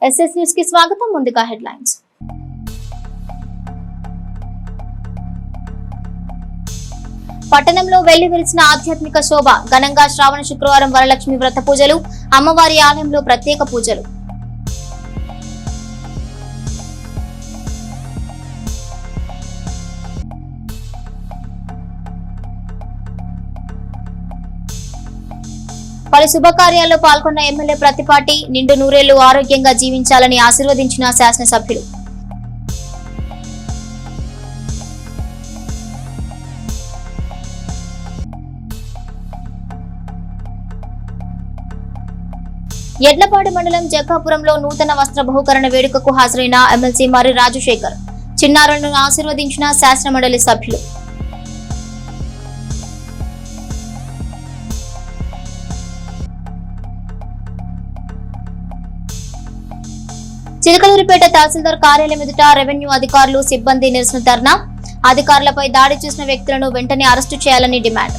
SS news కి స్వాగతం. ముందుగా హెడ్లైన్స్. పట్టణంలో వెల్లివిరిసిన ఆధ్యాత్మిక శోభ. ఘనంగా శ్రావణ శుక్రవారం వరలక్ష్మి వ్రత పూజలు, అమ్మవారి ఆలయంలో ప్రత్యేక పూజలు. పలు శుభకార్యాల్లో పాల్గొన్న ఎమ్మెల్యే ప్రతిపాటి. నిండు నూరేళ్లు ఆరోగ్యంగా జీవించాలని ఆశీర్వదించిన శాసనసభ్యులు. ఎడ్లపాడు మండలం జగ్గాపురంలో నూతన వస్త్ర బహుకరణ వేడుకకు హాజరైన ఎమ్మెల్సీ మర్రి రాజశేఖర్. చిన్నారులను ఆశీర్వదించిన శాసనమండలి సభ్యులు. చిలకలూరిపేట తహసీల్దార్ కార్యాలయం ఎదుట రెవెన్యూ అధికారులు, సిబ్బంది నిరసన ధర్నా. అధికారులపై దాడి చేసిన వ్యక్తులను వెంటనే అరెస్టు చేయాలని డిమాండ్.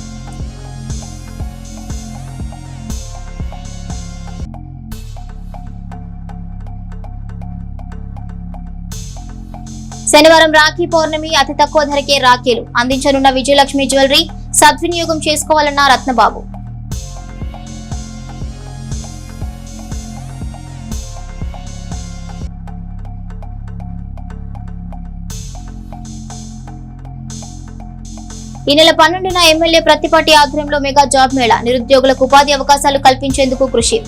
శనివారం రాఖీ పౌర్ణమి. అతి తక్కువ ధరకే రాఖీలు అందించనున్న విజయలక్ష్మి జ్యువెలరీ సద్వినియోగం చేసుకోవాలన్న రత్నబాబు. ఈ నెల 12న ఎమ్మెల్యే ప్రతిపాటి ఆధ్వర్యంలో మెగా జాబ్ మేళా. నిరుద్యోగులకు ఉపాధి అవకాశాలు కల్పించేందుకు కృషి.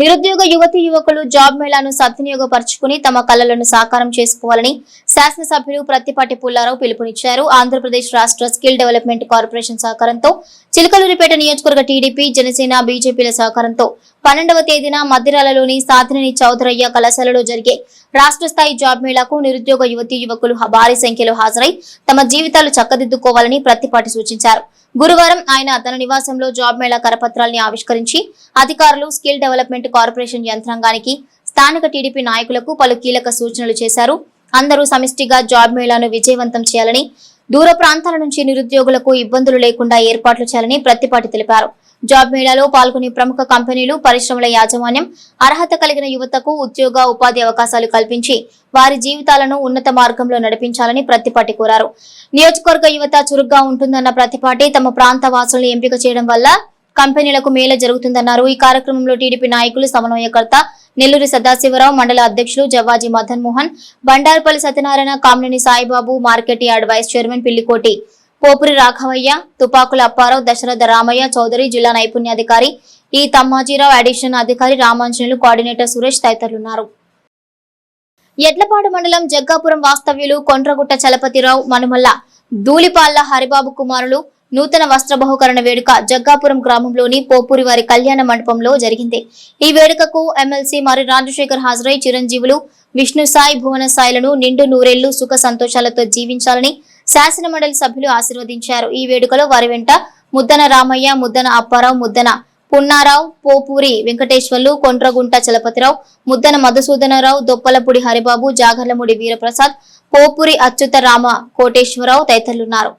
నిరుద్యోగ యువతీ యువకులు జాబ్ మేళాను సద్వినియోగపరుచుకుని తమ కలలను సాకారం చేసుకోవాలని శాసనసభ్యులు ప్రత్తిపాటి పుల్లారావు పిలుపునిచ్చారు. ఆంధ్రప్రదేశ్ రాష్ట్ర స్కిల్ డెవలప్మెంట్ కార్పొరేషన్ సహకారంతో చిలకలూరిపేట నియోజకవర్గ టీడీపీ, జనసేన, బీజేపీల సహకారంతో 12వ తేదీన మద్దిరాలలోని సాధినేని చౌదరయ్య కళాశాలలో జరిగే రాష్ట్ర స్థాయి జాబ్ మేళాకు నిరుద్యోగ యువతీ యువకులు భారీ సంఖ్యలో హాజరై తమ జీవితాలు చక్కదిద్దుకోవాలని ప్రత్తిపాటి సూచించారు. గురువారం ఆయన తన నివాసంలో జాబ్ మేళా కరపత్రాల్ని ఆవిష్కరించి అధికారులు, స్కిల్ డెవలప్మెంట్ కార్పొరేషన్ యంత్రాంగానికి, స్థానిక టీడీపీ నాయకులకు పలు కీలక సూచనలు చేశారు. అందరూ సమిష్టిగా జాబ్ మేళాను విజయవంతం చేయాలని, దూర ప్రాంతాల నుంచి నిరుద్యోగులకు ఇబ్బందులు లేకుండా ఏర్పాట్లు చేయాలని ప్రత్తిపాటి తెలిపారు. జాబ్ మేళాలో పాల్గొనే ప్రముఖ కంపెనీలు, పరిశ్రమల యాజమాన్యం అర్హత కలిగిన యువతకు ఉద్యోగ, ఉపాధి అవకాశాలు కల్పించి వారి జీవితాలను ఉన్నత మార్గంలో నడిపించాలని ప్రత్తిపాటి కోరారు. నియోజకవర్గ యువత చురుగ్గా ఉంటుందన్న ప్రత్తిపాటి తమ ప్రాంత వాసులను ఎంపిక చేయడం వల్ల కంపెనీలకు మేలు జరుగుతుందన్నారు. ఈ కార్యక్రమంలో టీడీపీ నాయకులు, సమన్వయకర్త నెల్లూరి సదాశివరావు, మండల అధ్యక్షులు Javvaji Madan Mohan, Bandarupalli Satyanarayana, Kamineni Saibabu, market yard vice chairman Pillikoti Popuri Raghavaiah, Tupakula Apparao, Dasaratha Ramaiah Chowdary, జిల్లా నైపుణ్యాధికారి ఈ తమ్మాజీరావు, అడిషనల్ అధికారి రామాంజనేయులు, కోఆర్డినేటర్ సురేష్ తదితరులున్నారు. ఎడ్లపాడు మండలం జగ్గాపురం వాస్తవ్యులు కొండ్రగుట్ట చలపతిరావు, మనుమల్ల ధూళిపాళ్ల హరిబాబు కుమారులు నూతన వస్త్ర బహుకరణ వేడుక జగ్గాపురం గ్రామంలోని పోపూరి వారి కళ్యాణ మండపంలో జరిగింది. ఈ వేడుకకు ఎమ్మెల్సీ మర్రి రాజశేఖర్ హాజరై చిరంజీవులు విష్ణు సాయి, భువన సాయిలను నిండు నూరేళ్లు సుఖ సంతోషాలతో జీవించాలని శాసన మండలి సభ్యులు ఆశీర్వదించారు. ఈ వేడుకలో వారి వెంట ముద్దన రామయ్య, ముద్దన అప్పారావు, ముద్దన పున్నారావు, పోపూరి వెంకటేశ్వర్లు, కొండ్రగుంట చలపతిరావు, ముద్దన మధుసూదనరావు, దొప్పలపూడి హరిబాబు, జాగర్లమూడి వీరప్రసాద్, పోపూరి అచ్యుత రామ కోటేశ్వరరావు తదితరులున్నారు.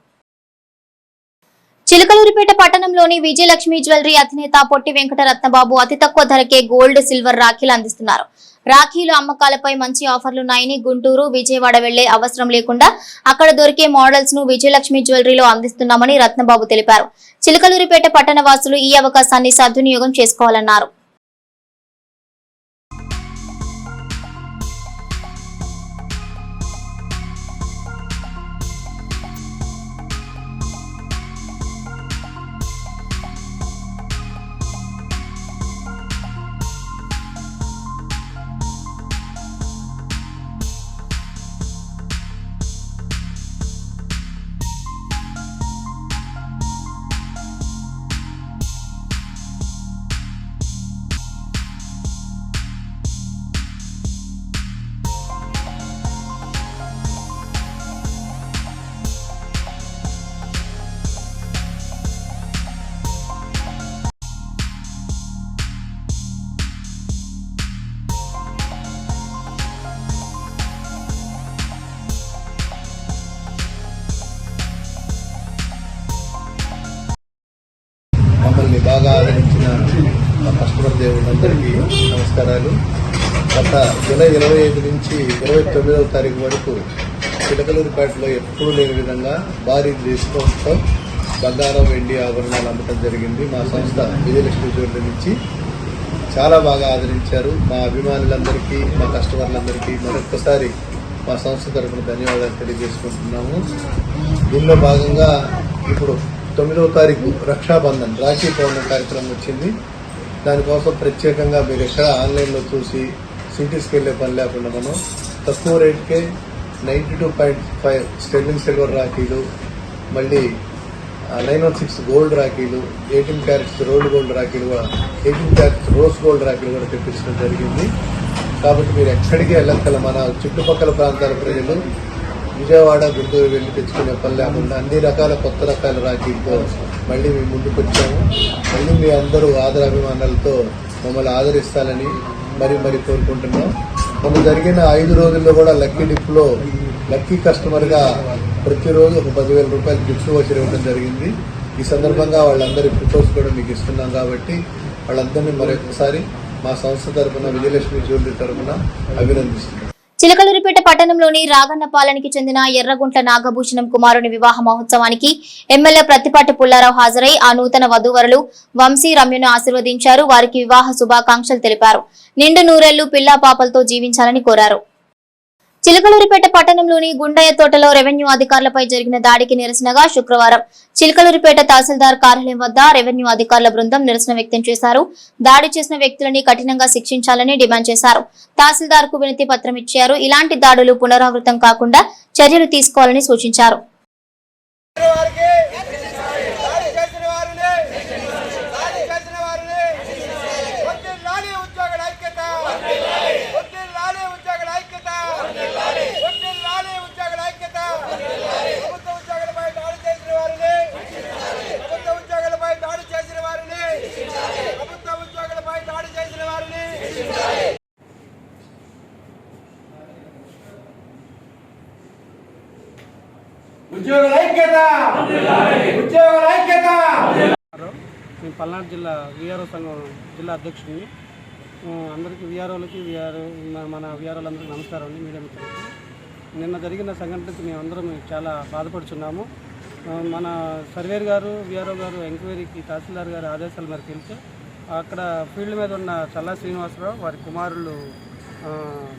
చిలకలూరిపేట పట్టణంలోని విజయలక్ష్మి జ్యువెలరీ అధినేత పొట్టి వెంకట రత్నబాబు అతి తక్కువ ధరకే గోల్డ్, సిల్వర్ రాఖీలు అందిస్తున్నారు. రాఖీలు అమ్మకాలపై మంచి ఆఫర్లున్నాయని, గుంటూరు, విజయవాడ వెళ్లే అవసరం లేకుండా అక్కడ దొరికే మోడల్స్ ను విజయలక్ష్మి జ్యువెలరీలో అందిస్తున్నామని రత్నబాబు తెలిపారు. చిలకలూరిపేట పట్టణ వాసులు ఈ అవకాశాన్ని సద్వినియోగం చేసుకోవాలన్నారు. గత జూలై 25 నుంచి 29వ తారీఖు వరకు చిలకలూరిపేటలో ఎప్పుడూ లేని విధంగా భారీ డిస్కౌంట్తో బంగారం వెండి ఆభరణాలు అమ్మటం జరిగింది. మా సంస్థ విజయలక్ష్మి జ్యువెలరీ నుంచి చాలా బాగా ఆదరించారు. మా అభిమానులందరికీ, మా కస్టమర్లందరికీ మరొక్కసారి మా సంస్థ తరఫున ధన్యవాదాలు తెలియజేసుకుంటున్నాము. దీనిలో భాగంగా ఇప్పుడు 9వ తారీఖు రక్షాబంధన్ రాఖీ పౌర్ణమి కార్యక్రమం వచ్చింది. దానికోసం ప్రత్యేకంగా మీరు ఎక్కడ ఆన్లైన్లో చూసి సిటీస్కి వెళ్ళే పని లేకుండా మనం తక్కువ రేట్కే 92.5 స్టెర్లింగ్ సిల్వర్ రాఖీలు, మళ్ళీ 916 గోల్డ్ రాఖీలు, 18 క్యారెట్స్ రోల్డ్ గోల్డ్ రాఖీలు, 18 క్యారెట్స్ రోజ్ గోల్డ్ రాఖీలు కూడా తెప్పించడం జరిగింది. కాబట్టి మీరు ఎక్కడికి వెళ్ళక్కల మన చుట్టుపక్కల ప్రాంతాల ప్రజలు విజయవాడ, గుంటూరు వెళ్ళి తెచ్చుకునే పని లేకుండా అన్ని రకాల కొత్త రకాల రాఖీలతో మళ్ళీ మేము ముందుకు వచ్చాము. మళ్ళీ మీ అందరూ ఆదరాభిమానాలతో మమ్మల్ని ఆదరిస్తారని మరి కోరుకుంటున్నాం. మొన్న జరిగిన 5 రోజుల్లో కూడా లక్కీ డిప్లో లక్కీ కస్టమర్గా ప్రతిరోజు ఒక 10,000 రూపాయలు గిఫ్ట్స్ వచ్చి ఇవ్వడం జరిగింది. ఈ సందర్భంగా వాళ్ళందరి ఫోటోస్ కూడా మీకు ఇస్తున్నాం కాబట్టి వాళ్ళందరినీ మరొకసారి మా సంస్థ తరఫున విజయలక్ష్మి జ్యువెలరీ తరఫున అభినందిస్తున్నాం. చిలకలూరిపేట పట్టణంలోని రాగన్నపాలెనికి చెందిన ఎర్రగుంట్ల నాగభూషణం కుమారుని వివాహ మహోత్సవానికి ఎమ్మెల్యే ప్రత్తిపాటి పుల్లారావు హాజరై ఆ నూతన వధూవరులు వంశీ రమ్యను ఆశీర్వదించారు. వారికి వివాహ శుభాకాంక్షలు తెలిపారు. నిండు నూరేళ్లు పిల్లా పాపలతో జీవించాలని కోరారు. చిలకలూరిపేట పట్టణంలోని గుండయ్య తోటలో రెవెన్యూ అధికారులపై జరిగిన దాడికి నిరసనగా శుక్రవారం చిలకలూరిపేట తహసీల్దార్ కార్యాలయం వద్ద రెవెన్యూ అధికారుల బృందం నిరసన వ్యక్తం చేశారు. దాడి చేసిన వ్యక్తులని కఠినంగా శిక్షించాలని డిమాండ్ చేశారు. తహసీల్దార్ కు వినతి పత్రం ఇచ్చారు. ఇలాంటి దాడులు పునరావృతం కాకుండా చర్యలు తీసుకోవాలని సూచించారు. నేను పల్నాడు జిల్లా విఆర్ఓ సంఘం జిల్లా అధ్యక్షుడిని. అందరికీ విఆర్ఓలకి మన విఆర్ఓలందరికీ నమస్కారం అండి. మీడియా మిత్రులకి నిన్న జరిగిన సంఘటనకి మేమందరం చాలా బాధపడుచున్నాము. మన సర్వేర్ గారు, విఆర్ఓ గారు ఎంక్వైరీకి తహసీల్దార్ గారి ఆదేశాల మేరకు వెళ్తే అక్కడ ఫీల్డ్ మీద ఉన్న చల్లా శ్రీనివాసరావు, వారి కుమారులు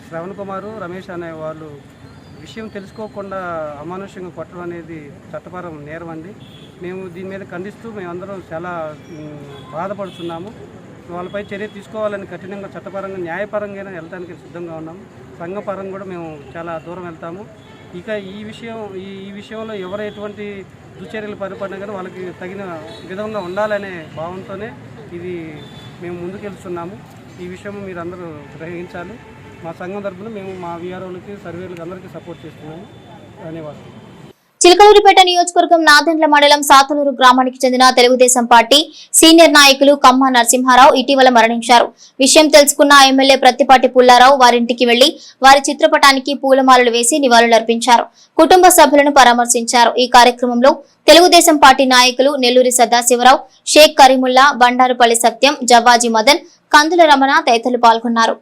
శ్రవణ్ కుమారు, రమేష్ అనే వాళ్ళు విషయం తెలుసుకోకుండా అమానుష్యంగా కొట్టడం అనేది చట్టపరం నేరం అండి. మేము దీని మీద ఖండిస్తూ మేమందరం చాలా బాధపడుతున్నాము. వాళ్ళపై చర్య తీసుకోవాలని కఠినంగా చట్టపరంగా న్యాయపరంగా వెళ్ళడానికి సిద్ధంగా ఉన్నాము. సంఘపరంగా కూడా మేము చాలా దూరం వెళ్తాము. ఇక ఈ విషయంలో ఎవరు ఎటువంటి దుశ్చర్యలు పరిపడినా కానీ వాళ్ళకి తగిన విధంగా ఉండాలనే భావంతోనే ఇది మేము ముందుకెళ్తున్నాము. ఈ విషయం మీరు అందరూ గ్రహించాలి. మా సంఘం తరఫున మేము మా విఆర్ఓలకి, సర్వేలకు అందరికీ సపోర్ట్ చేస్తున్నాము. ధన్యవాదాలు. చిలకలూరిపేట నియోజకవర్గం నాదెండ్ల మండలం సాతులూరు గ్రామానికి చెందిన తెలుగుదేశం పార్టీ సీనియర్ నాయకులు కమ్మ నరసింహారావు ఇటీవల మరణించారు. విషయం తెలుసుకున్న ఎమ్మెల్యే ప్రత్తిపాటి పుల్లారావు వారింటికి వెళ్లి వారి చిత్రపటానికి పూలమాలలు వేసి నివాళులర్పించారు. కుటుంబ సభ్యులను పరామర్శించారు. ఈ కార్యక్రమంలో తెలుగుదేశం పార్టీ నాయకులు నెల్లూరి సదాశివరావు, షేక్ కరీముల్లా, బండారుపల్లి సత్యం, జవ్వాజీ మదన్, కందుల రమణ తదితరులు పాల్గొన్నారు.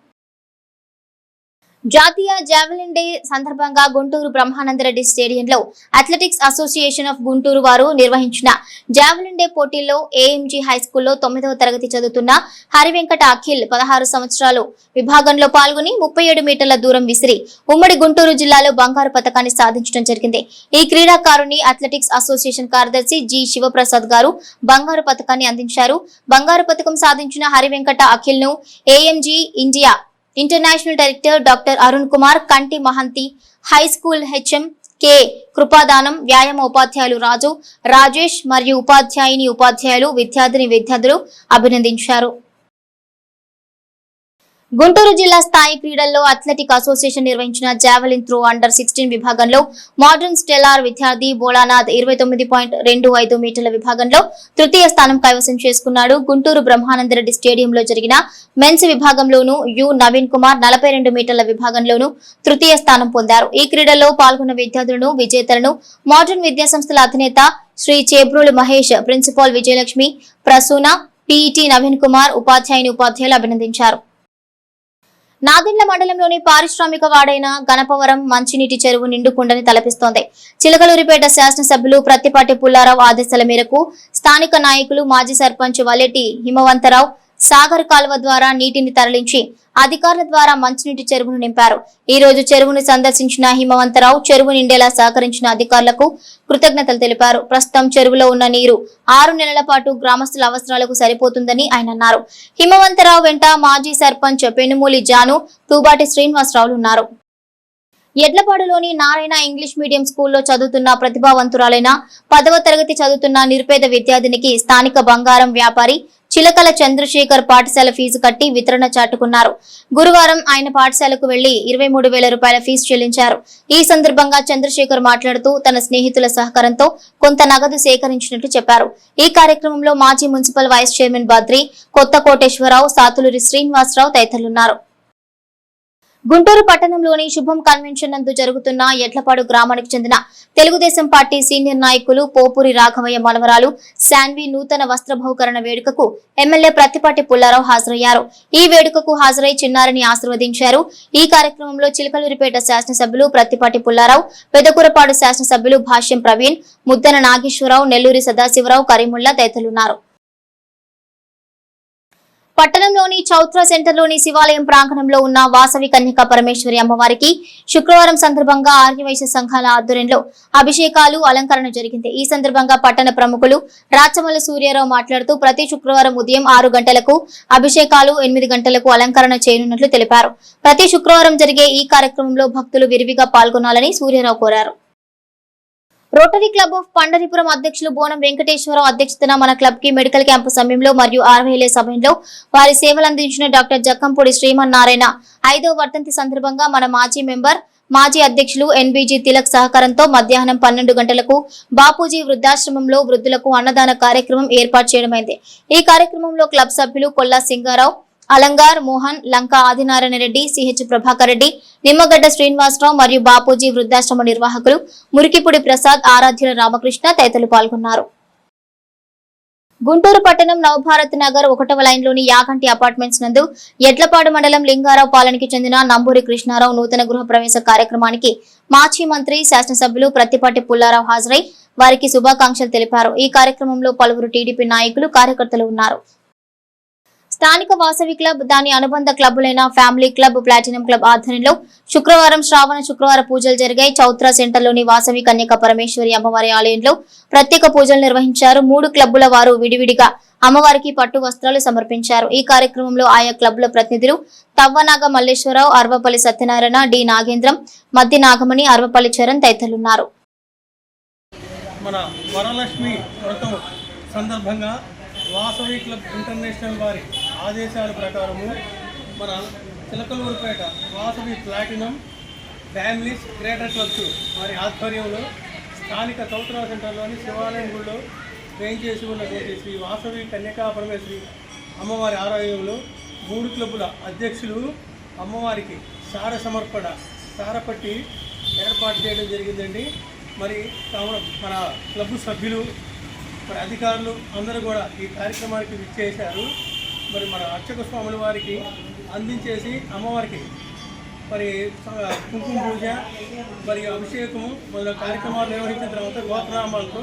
జాతీయ జావెలిన్ డే సందర్భంగా గుంటూరు బ్రహ్మానందరెడ్డి స్టేడియంలో అథ్లెటిక్స్ అసోసియేషన్ ఆఫ్ గుంటూరు వారు నిర్వహించిన జావెలిన్ డే పోటీల్లో ఏఎంజీ హైస్కూల్లో 9వ తరగతి చదువుతున్న హరివెంకట అఖిల్ 16 సంవత్సరాలు విభాగంలో పాల్గొని 37 మీటర్ల దూరం విసిరి ఉమ్మడి గుంటూరు జిల్లాలో బంగారు పతకాన్ని సాధించడం జరిగింది. ఈ క్రీడాకారుని అథ్లెటిక్స్ అసోసియేషన్ కార్యదర్శి జి శివప్రసాద్ గారు బంగారు పతకాన్ని అందించారు. బంగారు పతకం సాధించిన హరివెంకట అఖిల్ ను AMG India international director doctor Arun Kumar, Kanti Mahanti, high school HM K Krupadanam, వ్యాయామ ఉపాధ్యాయులు రాజు, రాజేష్ మరియు ఉపాధ్యాయులు, విద్యార్థులు అభినందించారు. గుంటూరు జిల్లా స్థాయి క్రీడల్లో అథ్లెటిక్ అసోసియేషన్ నిర్వహించిన జావెలిన్ త్రో అండర్-16 విభాగంలో మోడర్న్ స్టెల్లార్ విద్యార్థి భోళానాథ్ 29.25 మీటర్ల విభాగంలో తృతీయ స్థానం కైవసం చేసుకున్నాడు. గుంటూరు బ్రహ్మానందరెడ్డి స్టేడియంలో జరిగిన మెన్స్ విభాగంలోనూ యు నవీన్ కుమార్ 42 మీటర్ల విభాగంలోనూ తృతీయ స్థానం పొందారు. ఈ క్రీడల్లో పాల్గొన్న విద్యార్థులను, విజేతలను మోడర్న్ విద్యాసంస్థల అధినేత శ్రీ చేబ్రోలు మహేష్, ప్రిన్సిపాల్ విజయలక్ష్మి, ప్రసూన, పిఈటి నవీన్ కుమార్, ఉపాధ్యాయులు అభినందించారు. నాదిండ్ల మండలంలోని పారిశ్రామిక వాడైన గణపవరం మంచినీటి చెరువు నిండుకుండని తలపిస్తోంది. చిలకలూరిపేట శాసనసభ్యులు ప్రత్తిపాటి పుల్లారావు ఆదేశాల మేరకు స్థానిక నాయకులు మాజీ సర్పంచ్ వల్లెటి హిమవంతరావు సాగర్ కాలువ ద్వారా నీటిని తరలించి అధికారుల ద్వారా మంచినీటి చెరువును నింపారు. ఈ రోజు చెరువును సందర్శించిన హిమవంతరావు చెరువు నిండేలా సహకరించిన అధికారులకు కృతజ్ఞతలు తెలిపారు. ప్రస్తుతం చెరువులో ఉన్న నీరు 6 నెలల పాటు గ్రామస్తుల అవసరాలకు సరిపోతుందని ఆయన అన్నారు. హిమవంతరావు వెంట మాజీ సర్పంచ్ పెనుమూలి జాను, తూబాటి శ్రీనివాసరావులు ఉన్నారు. ఎడ్లపాడులోని నారాయణ ఇంగ్లీష్ మీడియం స్కూల్లో చదువుతున్న ప్రతిభావంతురాలైన 10వ తరగతి చదువుతున్న నిరుపేద విద్యార్థినికి స్థానిక బంగారం వ్యాపారి చిలకల చంద్రశేఖర్ పాఠశాల ఫీజు కట్టి వితరణ చాటుకున్నారు. గురువారం ఆయన పాఠశాలకు వెళ్లి 23,000 రూపాయల ఫీజు చెల్లించారు. ఈ సందర్భంగా చంద్రశేఖర్ మాట్లాడుతూ తన స్నేహితుల సహకారంతో కొంత నగదు సేకరించినట్లు చెప్పారు. ఈ కార్యక్రమంలో మాజీ మున్సిపల్ వైస్ చైర్మన్ బద్రి, కొత్త కోటేశ్వరరావు, సాతులూరి శ్రీనివాసరావు తదితరులున్నారు. గుంటూరు పట్టణంలోని శుభం కన్వెన్షన్ నందు జరుగుతున్న ఎడ్లపాడు గ్రామానికి చెందిన తెలుగుదేశం పార్టీ సీనియర్ నాయకులు పోపూరి రాఘవయ్య మనవరాలు శాన్వి నూతన వస్త్ర బహుకరణ వేడుకకు ఎమ్మెల్యే ప్రత్తిపాటి పుల్లారావు హాజరయ్యారు. ఈ వేడుకకు హాజరై చిన్నారిని ఆశీర్వదించారు. ఈ కార్యక్రమంలో చిలకలూరిపేట శాసనసభ్యులు ప్రత్తిపాటి పుల్లారావు, పెదకూరపాడు శాసనసభ్యులు భాష్యం ప్రవీణ్, ముద్దన నాగేశ్వరరావు, నెల్లూరి సదాశివరావు, కరీముల్లా తదితరులున్నారు. పట్టణంలోని చౌత్రా సెంటర్లోని శివాలయం ప్రాంగణంలో ఉన్న వాసవి కన్యకా పరమేశ్వరి అమ్మవారికి శుక్రవారం సందర్భంగా ఆర్యవైశ్య సంఘాల ఆధ్వర్యంలో అభిషేకాలు, అలంకరణ జరిగింది. ఈ సందర్భంగా పట్టణ ప్రముఖులు రాచమల్ల సూర్యారావు మాట్లాడుతూ ప్రతి శుక్రవారం ఉదయం 6 గంటలకు అభిషేకాలు, 8 గంటలకు అలంకరణ చేయనున్నట్లు తెలిపారు. ప్రతి శుక్రవారం జరిగే ఈ కార్యక్రమంలో భక్తులు విరివిగా పాల్గొనాలని సూర్యారావు కోరారు. రోటరీ క్లబ్ ఆఫ్ పండరిపురం అధ్యక్షులు బోనం వెంకటేశ్వరరావు అధ్యక్షతన మన క్లబ్ కి మెడికల్ క్యాంపు సమయంలో మరియు ఆర్వైలే సమయంలో వారి సేవలు అందించిన డాక్టర్ జక్కంపూడి శ్రీమన్నారాయణ 5వ వర్ధంతి సందర్భంగా మన మాజీ మెంబర్, మాజీ అధ్యక్షులు ఎన్బీజీ తిలక్ సహకారంతో మధ్యాహ్నం 12 గంటలకు బాపూజీ వృద్ధాశ్రమంలో వృద్ధులకు అన్నదాన కార్యక్రమం ఏర్పాటు చేయడమైంది. ఈ కార్యక్రమంలో క్లబ్ సభ్యులు కొల్లా సింగారావు, అలంగార్ మోహన్, లంకా ఆదినారాయణ రెడ్డి, సిహెచ్ ప్రభాకర్ రెడ్డి, నిమ్మగడ్డ శ్రీనివాసరావు మరియు బాపూజీ వృద్ధాశ్రమ నిర్వాహకులు మురికిపూడి ప్రసాద్, ఆరాధ్యుల రామకృష్ణ తదితరులు పాల్గొన్నారు. గుంటూరు పట్టణం నవభారత్ నగర్ 1వ లైన్లోని యాగంటి అపార్ట్మెంట్స్ నందు ఎడ్లపాడు మండలం లింగారావు పాలనకి చెందిన నంబూరి కృష్ణారావు నూతన గృహ ప్రవేశ కార్యక్రమానికి మాజీ మంత్రి, శాసనసభ్యులు ప్రత్తిపాటి పుల్లారావు హాజరై వారికి శుభాకాంక్షలు తెలిపారు. ఈ కార్యక్రమంలో పలువురు టీడీపీ నాయకులు, కార్యకర్తలు ఉన్నారు. స్థానిక వాసవి క్లబ్, దాని అనుబంధ క్లబ్బులైన ఫ్యామిలీ క్లబ్, ప్లాటినం క్లబ్ ఆధ్వర్యంలో శుక్రవారం శ్రావణ శుక్రవార పూజలు జరిగాయి. చౌత్రా సెంటర్లోని వాసవి కన్యకా పరమేశ్వరి అమ్మవారి ఆలయంలో ప్రత్యేక పూజలు నిర్వహించారు. 3 క్లబ్బుల వారు విడివిడిగా అమ్మవారికి పట్టు వస్త్రాలు సమర్పించారు. ఈ కార్యక్రమంలో ఆయా క్లబ్బుల ప్రతినిధులు తవ్వనాగ మల్లేశ్వరరావు, అర్వపల్లి సత్యనారాయణ, డి నాగేంద్రం, మద్ది నాగమణి, అర్వపల్లి చరణ్ తదితరులున్నారు. మన వరలక్ష్మి వ్రతం సందర్భంగా వాసవి క్లబ్ ఇంటర్నేషనల్ వారి ఆదేశాల ప్రకారము మన Chilakaluripet Vasavi platinum families greater clubs వారి ఆధ్వర్యంలో స్థానిక చౌత్రా సెంటర్లోని శివాలయం గుడిలో వేయించేసి ఉన్నటువంటి శ్రీ వాసవి కన్యకా పరమేశ్వరి అమ్మవారి ఆలయంలో 3 క్లబ్బుల అధ్యక్షులు అమ్మవారికి సార సమర్పణ సారపట్టి ఏర్పాటు చేయడం జరిగిందండి. మరి కావున మన క్లబ్ సభ్యులు, మరి అధికారులు అందరూ కూడా ఈ కార్యక్రమానికి విచ్చేశారు. మరి మన అర్చక స్వాముల వారికి అందించేసి అమ్మవారికి మరి కుంకుమ పూజ మరియు అభిషేకము మొదలైన కార్యక్రమాలు నిర్వహించిన తర్వాత గోత్రనామాలతో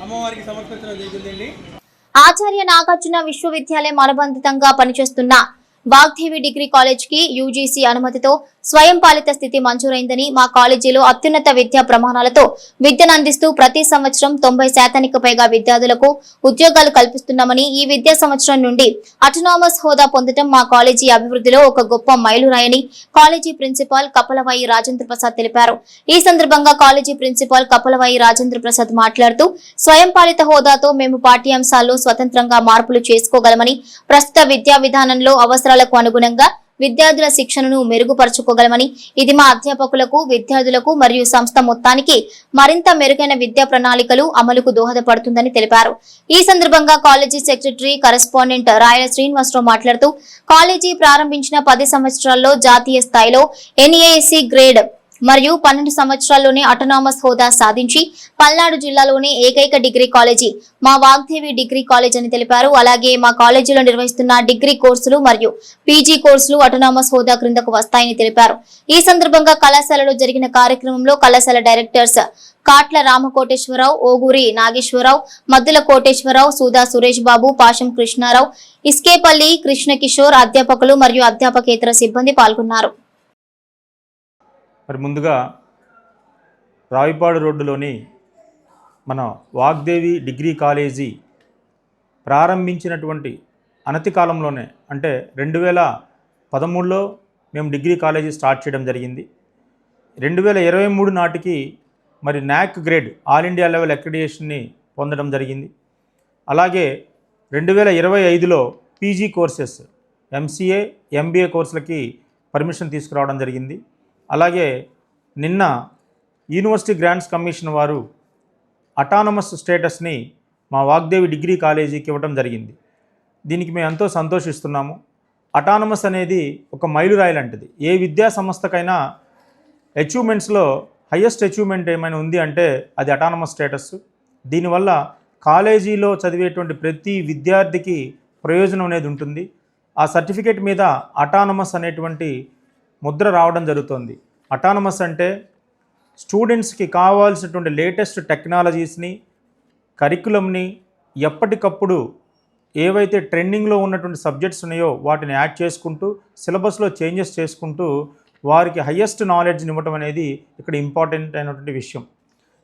అమ్మవారికి సమర్పించడం జరిగిందండి. ఆచార్య నాగార్జున విశ్వవిద్యాలయం అనుబంధితంగా పనిచేస్తున్న వాగ్దేవి డిగ్రీ కాలేజ్ కి యూజీసీ అనుమతితో స్వయం పాలిత స్థితి మంజూరైందని, మా కాలేజీలో అత్యున్నత విద్యా ప్రమాణాలతో విద్యను అందిస్తూ ప్రతి సంవత్సరం 90% పైగా విద్యార్థులకు ఉద్యోగాలు కల్పిస్తున్నామని, ఈ విద్యా సంవత్సరం నుండి అటానమస్ హోదా పొందడం మా కాలేజీ అభివృద్ధిలో ఒక గొప్ప మైలురాయని కాలేజీ ప్రిన్సిపాల్ కపలవాయి రాజేంద్ర ప్రసాద్ తెలిపారు. ఈ సందర్భంగా కాలేజీ ప్రిన్సిపాల్ కపలవాయి రాజేంద్ర ప్రసాద్ మాట్లాడుతూ స్వయం పాలిత హోదాతో మేము పాఠ్యాంశాల్లో స్వతంత్రంగా మార్పులు చేసుకోగలమని, ప్రస్తుత విద్యా విధానంలో అవసరాలకు అనుగుణంగా విద్యార్థుల శిక్షణను మెరుగుపరుచుకోగలమని, ఇది మా అధ్యాపకులకు, విద్యార్థులకు మరియు సంస్థ మొత్తానికి మరింత మెరుగైన విద్యా ప్రణాళికలు అమలుకు దోహదపడుతుందని తెలిపారు. ఈ సందర్భంగా కాలేజీ సెక్రటరీ కరెస్పాండెంట్ రాయల శ్రీనివాసరావు మాట్లాడుతూ కాలేజీ ప్రారంభించిన 10 సంవత్సరాల్లో జాతీయ స్థాయిలో NASC గ్రేడ్ మరియు 12 సంవత్సరాల్లోనే ఆటోనామస్ హోదా సాధించి పల్నాడు జిల్లాలోనే ఏకైక డిగ్రీ కాలేజీ మా వాగ్దేవి డిగ్రీ కాలేజ్ అని తెలిపారు. అలాగే మా కాలేజీలో నిర్వహిస్తున్న డిగ్రీ కోర్సులు మరియు పీజీ కోర్సులు ఆటోనామస్ హోదా క్రిందకు వస్తాయని తెలిపారు. ఈ సందర్భంగా కళాశాలలో జరిగిన కార్యక్రమంలో కళాశాల డైరెక్టర్స్ కాట్ల రామకోటేశ్వరరావు, ఓగూరి నాగేశ్వరరావు, మద్దుల కోటేశ్వరరావు, సుధా సురేష్ బాబు, పాశం కృష్ణారావు, ఇస్కేపల్లి కృష్ణకిషోర్, అధ్యాపకులు మరియు అధ్యాపకేతర సిబ్బంది పాల్గొన్నారు. మరి ముందుగా రావిపాడు రోడ్డులోని మన వాగ్దేవి డిగ్రీ కాలేజీ ప్రారంభించినటువంటి అనతి కాలంలోనే అంటే 2013లో మేము డిగ్రీ కాలేజీ స్టార్ట్ చేయడం జరిగింది. 2023 నాటికి మరి NAAC grade all India level అక్రిడిటేషన్ని పొందడం జరిగింది. అలాగే 2025లో పీజీ కోర్సెస్ ఎంసీఏ ఎంబీఏ కోర్సులకి పర్మిషన్ తీసుకురావడం జరిగింది. అలాగే నిన్న యూనివర్సిటీ గ్రాంట్స్ కమిషన్ వారు అటానమస్ స్టేటస్ని మా వాగ్దేవి డిగ్రీ కాలేజీకి ఇవ్వడం జరిగింది. దీనికి మేము ఎంతో సంతోషిస్తున్నాము. అటానమస్ అనేది ఒక మైలురాయి లాంటిది. ఏ విద్యా సంస్థకైనా అచీవ్మెంట్స్లో హయ్యెస్ట్ అచీవ్మెంట్ ఏమైనా ఉంది అంటే అది అటానమస్ స్టేటస్. దీనివల్ల కాలేజీలో చదివేటువంటి ప్రతి విద్యార్థికి ప్రయోజనం అనేది ఉంటుంది. ఆ సర్టిఫికేట్ మీద అటానమస్ అనేటువంటి ముద్ర రావడం జరుగుతుంది. అటానమస్ అంటే స్టూడెంట్స్కి కావాల్సినటువంటి లేటెస్ట్ టెక్నాలజీస్ని, కరికులంని ఎప్పటికప్పుడు ఏవైతే ట్రెండింగ్లో ఉన్నటువంటి సబ్జెక్ట్స్ ఉన్నాయో వాటిని యాడ్ చేసుకుంటూ సిలబస్లో చేంజెస్ చేసుకుంటూ వారికి హయ్యెస్ట్ నాలెడ్జ్ని ఇవ్వడం అనేది ఇక్కడ ఇంపార్టెంట్ అయినటువంటి విషయం.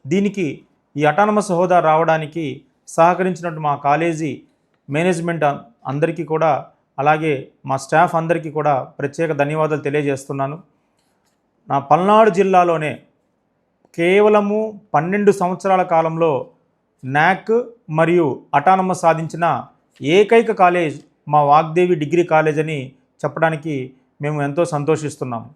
దీనికి ఈ అటానమస్ హోదా రావడానికి సహకరించినట్టు మా కాలేజీ మేనేజ్మెంట్ అందరికీ కూడా, అలాగే మా స్టాఫ్ అందరికీ కూడా ప్రత్యేక ధన్యవాదాలు తెలియజేస్తున్నాను. నా పల్నాడు జిల్లాలోనే కేవలము 12 సంవత్సరాల కాలంలో నాక్ మరియు అటానమస్ సాధించిన ఏకైక కాలేజ్ మా వాగ్దేవి డిగ్రీ కాలేజ్ అని చెప్పడానికి మేము ఎంతో సంతోషిస్తున్నాము.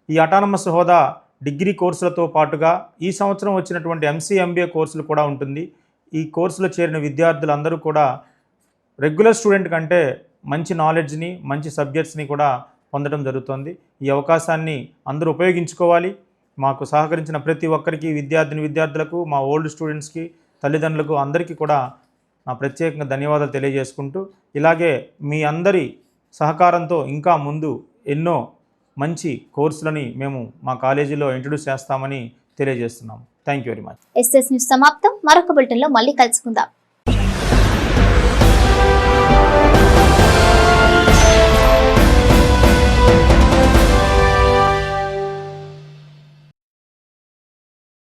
ఈ అటానమస్ హోదా డిగ్రీ కోర్సులతో పాటుగా ఈ సంవత్సరం వచ్చినటువంటి ఎంసీఏ కోర్సులు కూడా ఉంటుంది. ఈ కోర్సులో చేరిన విద్యార్థులందరూ కూడా రెగ్యులర్ స్టూడెంట్ కంటే మంచి నాలెడ్జ్ని, మంచి సబ్జెక్ట్స్ని కూడా పొందడం జరుగుతుంది. ఈ అవకాశాన్ని అందరూ ఉపయోగించుకోవాలి. మాకు సహకరించిన ప్రతి ఒక్కరికి, విద్యార్థులకు, మా ఓల్డ్ స్టూడెంట్స్కి, తల్లిదండ్రులకు అందరికీ కూడా నా ప్రత్యేకంగా ధన్యవాదాలు తెలియజేసుకుంటూ, ఇలాగే మీ అందరి సహకారంతో ఇంకా ముందు ఎన్నో మంచి కోర్సులని మేము మా కాలేజీలో ఇంట్రడ్యూస్ చేస్తామని తెలియజేస్తున్నాము. Thank you very much. SS news సమాప్తం. మరొక బులెటిన్లో మళ్ళీ కలుసుకుందాం.